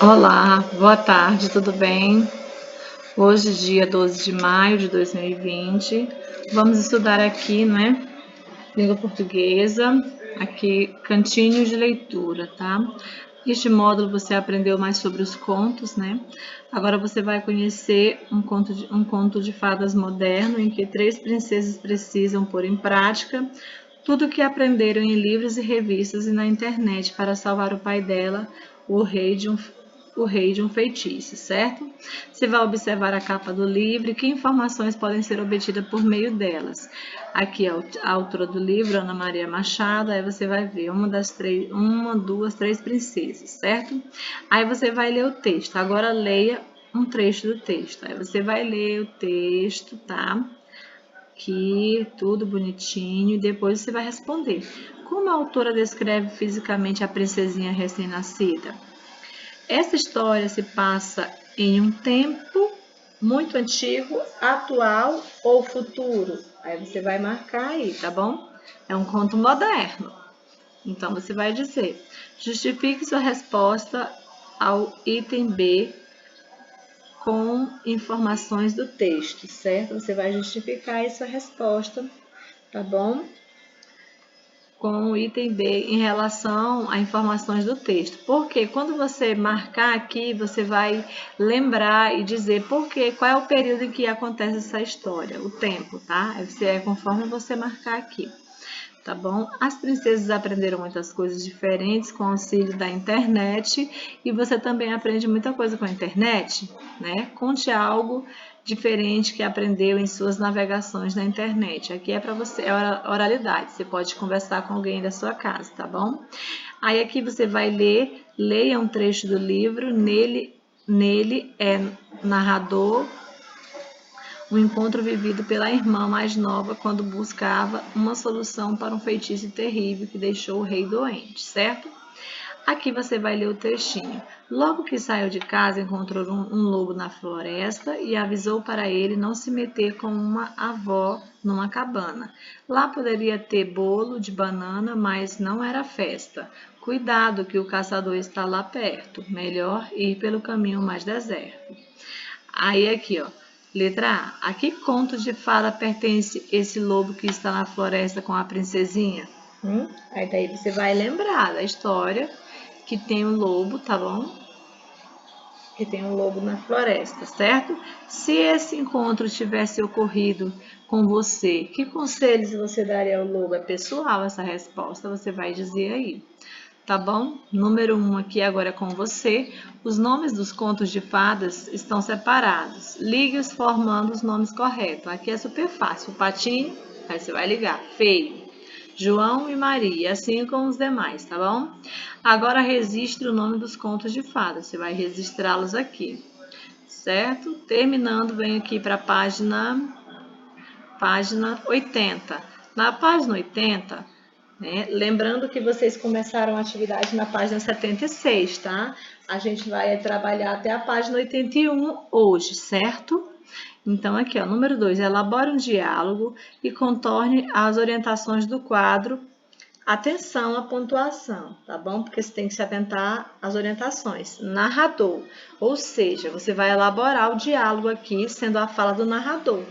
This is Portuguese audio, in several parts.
Olá, boa tarde, tudo bem? Hoje, dia 12 de maio de 2020, vamos estudar aqui, língua portuguesa, aqui, cantinho de leitura, tá? Neste módulo você aprendeu mais sobre os contos, né? Agora você vai conhecer um conto de fadas moderno, em que 3 princesas precisam pôr em prática tudo o que aprenderam em livros e revistas e na internet para salvar o pai dela, o rei de um feitiço, certo? Você vai observar a capa do livro e que informações podem ser obtidas por meio delas. Aqui é a autora do livro, Ana Maria Machado, aí você vai ver uma, duas, três princesas, certo? Aí você vai ler o texto. Agora leia um trecho do texto. Aí você vai ler o texto, tá? Aqui, tudo bonitinho, e depois você vai responder. Como a autora descreve fisicamente a princesinha recém-nascida? Essa história se passa em um tempo muito antigo, atual ou futuro? Aí você vai marcar aí, tá bom? É um conto moderno. Então você vai dizer: justifique sua resposta ao item B com informações do texto, certo? Você vai justificar essa resposta, tá bom? Com o item B em relação a informações do texto. Porque quando você marcar aqui, você vai lembrar e dizer qual é o período em que acontece essa história, o tempo, tá? É conforme você marcar aqui. Tá bom? As princesas aprenderam muitas coisas diferentes com o auxílio da internet e você também aprende muita coisa com a internet, né? Conte algo diferente que aprendeu em suas navegações na internet. Aqui é para você, é oralidade. Você pode conversar com alguém da sua casa, tá bom? Aí aqui você vai leia um trecho do livro, nele é narrador o encontro vivido pela irmã mais nova quando buscava uma solução para um feitiço terrível que deixou o rei doente, certo? Aqui você vai ler o trechinho. Logo que saiu de casa, encontrou um lobo na floresta e avisou para ele não se meter com uma avó numa cabana. Lá poderia ter bolo de banana, mas não era festa. Cuidado que o caçador está lá perto. Melhor ir pelo caminho mais deserto. Aí aqui, ó. Letra A. A que conto de fada pertence esse lobo que está na floresta com a princesinha? Aí daí você vai lembrar da história que tem um lobo, tá bom? Que tem um lobo na floresta, certo? Se esse encontro tivesse ocorrido com você, que conselhos você daria ao lobo? É pessoal essa resposta, você vai dizer aí. Tá bom? Número 1 aqui agora é com você. Os nomes dos contos de fadas estão separados. Ligue-os formando os nomes corretos. Aqui é super fácil. O Patinho, aí você vai ligar. Feio. João e Maria, assim como os demais, tá bom? Agora registre o nome dos contos de fadas. Você vai registrá-los aqui, certo? Terminando, vem aqui para a página 80. Na página 80, né? Lembrando que vocês começaram a atividade na página 76, tá? A gente vai trabalhar até a página 81 hoje, certo? Então, aqui, ó, número 2, elabore um diálogo e contorne as orientações do quadro. Atenção à pontuação, tá bom? Porque você tem que se atentar às orientações. Narrador, ou seja, você vai elaborar o diálogo aqui, sendo a fala do narrador,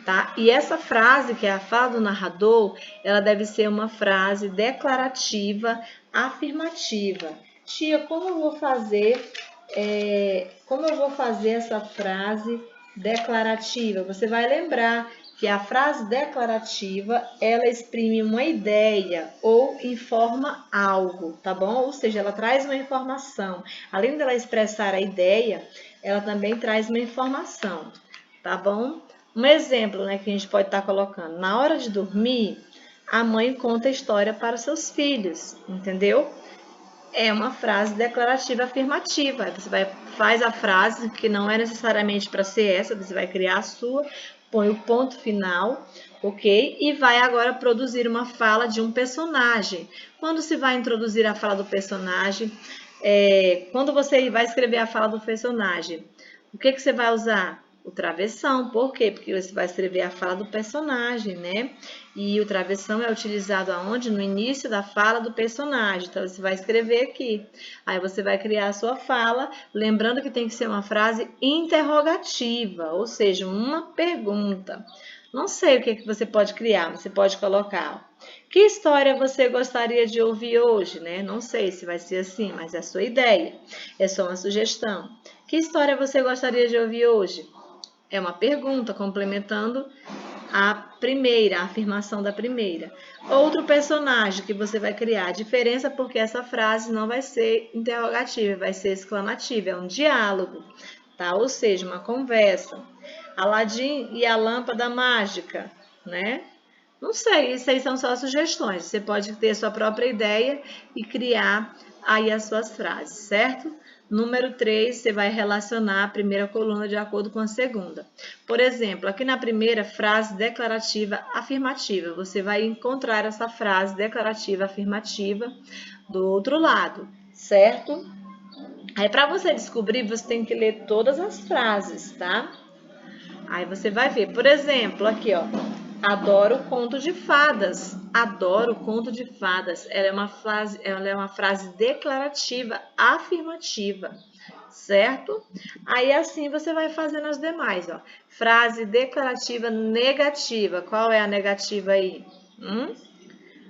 tá? E essa frase, que é a fala do narrador, ela deve ser uma frase declarativa, afirmativa. Tia, como eu vou fazer essa frase declarativa? Você vai lembrar que a frase declarativa, ela exprime uma ideia ou informa algo, tá bom? Ou seja, ela traz uma informação. Além dela expressar a ideia, ela também traz uma informação, tá bom? Um exemplo, né, que a gente pode estar colocando. Na hora de dormir, a mãe conta a história para seus filhos, entendeu? É uma frase declarativa afirmativa. Você faz a frase, que não é necessariamente para ser essa, você vai criar a sua, põe o ponto final, ok? E vai agora produzir uma fala de um personagem. Quando se vai introduzir a fala do personagem, quando você vai escrever a fala do personagem, o que você vai usar? O travessão. Por quê? Porque você vai escrever a fala do personagem, né? E o travessão é utilizado aonde? No início da fala do personagem. Então, você vai escrever aqui. Aí, você vai criar a sua fala, lembrando que tem que ser uma frase interrogativa, ou seja, uma pergunta. Não sei o que você pode criar, mas você pode colocar. Que história você gostaria de ouvir hoje, né? Não sei se vai ser assim, mas é a sua ideia. É só uma sugestão. Que história você gostaria de ouvir hoje? É uma pergunta, complementando a primeira, a afirmação da primeira. Outro personagem que você vai criar. A diferença porque essa frase não vai ser interrogativa, vai ser exclamativa. É um diálogo, tá? Ou seja, uma conversa. Aladim e a lâmpada mágica, né? Não sei, isso aí são só sugestões. Você pode ter sua própria ideia e criar aí as suas frases, certo? Número 3, você vai relacionar a primeira coluna de acordo com a segunda. Por exemplo, aqui na primeira, frase declarativa afirmativa. Você vai encontrar essa frase declarativa afirmativa do outro lado, certo? Aí, para você descobrir, você tem que ler todas as frases, tá? Aí você vai ver, por exemplo, aqui, ó. Adoro conto de fadas. Adoro conto de fadas. Ela é uma frase declarativa, afirmativa, certo? Aí assim você vai fazendo as demais, ó. Frase declarativa negativa. Qual é a negativa aí?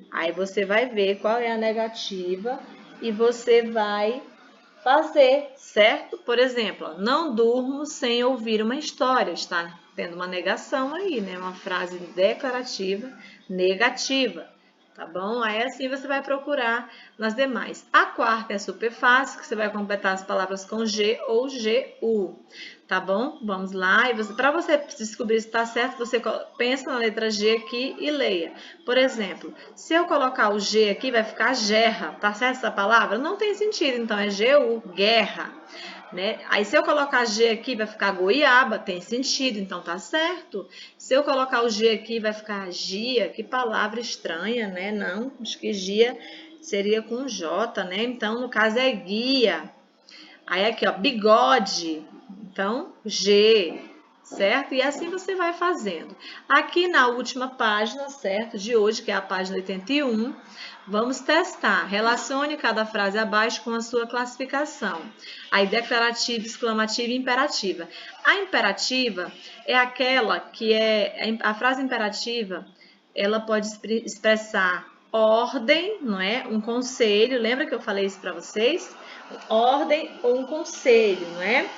Aí você vai ver qual é a negativa e você vai fazer, certo? Por exemplo, não durmo sem ouvir uma história. Está tendo uma negação aí, né? Uma frase declarativa negativa, tá bom? Aí assim você vai procurar nas demais. A quarta é super fácil, que você vai completar as palavras com G ou GU, tá bom? Vamos lá. Para você descobrir se está certo, você pensa na letra G aqui e leia. Por exemplo, se eu colocar o G aqui, vai ficar gerra. Tá certo essa palavra? Não tem sentido, então é GU, guerra. Né? Aí se eu colocar G aqui, vai ficar goiaba, tem sentido, então tá certo. Se eu colocar o G aqui, vai ficar gia, que palavra estranha, né? Não, acho que gia seria com J, né? Então, no caso, é guia. Aí aqui, ó, bigode. Então, G, certo? E assim você vai fazendo. Aqui na última página, certo? De hoje, que é a página 81, vamos testar. Relacione cada frase abaixo com a sua classificação. Aí, declarativa, exclamativa e imperativa. A imperativa é aquela que é... A frase imperativa, ela pode expressar ordem, não é? Um conselho. Lembra que eu falei isso para vocês? Ordem ou um conselho, não é?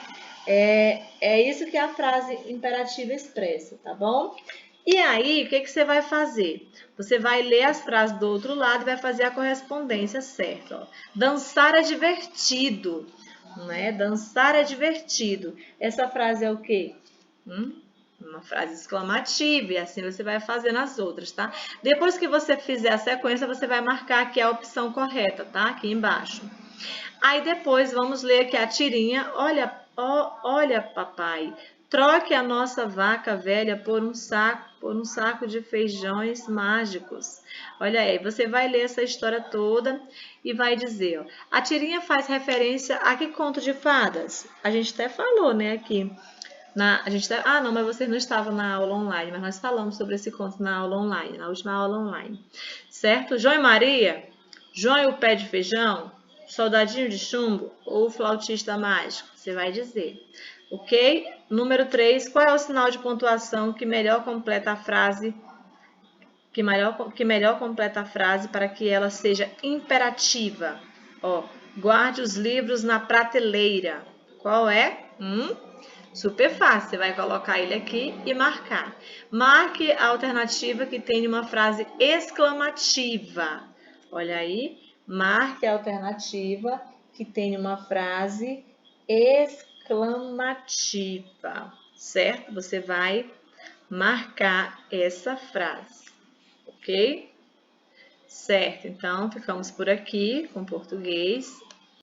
É isso que a frase imperativa expressa, tá bom? E aí, o que você vai fazer? Você vai ler as frases do outro lado e vai fazer a correspondência certa. Ó. Dançar é divertido, não é? Dançar é divertido. Essa frase é o quê? Uma frase exclamativa, e assim você vai fazendo as outras, tá? Depois que você fizer a sequência, você vai marcar aqui a opção correta, tá? Aqui embaixo. Aí depois vamos ler aqui a tirinha. Olha, papai, troque a nossa vaca velha por um saco de feijões mágicos. Olha aí, você vai ler essa história toda e vai dizer, ó, a tirinha faz referência a que conto de fadas? A gente até falou, né, aqui. Não, mas vocês não estavam na aula online, mas nós falamos sobre esse conto na aula online, na última aula online. Certo? João e Maria, João e o pé de feijão, soldadinho de chumbo ou flautista mágico? Você vai dizer. Ok? Número 3, qual é o sinal de pontuação que melhor completa a frase? Que melhor completa a frase para que ela seja imperativa? Ó, guarde os livros na prateleira. Qual é? Super fácil, você vai colocar ele aqui e marcar. Marque a alternativa que tem uma frase exclamativa. Olha aí, marque a alternativa que tem uma frase exclamativa, certo? Você vai marcar essa frase, ok? Certo, então ficamos por aqui com português.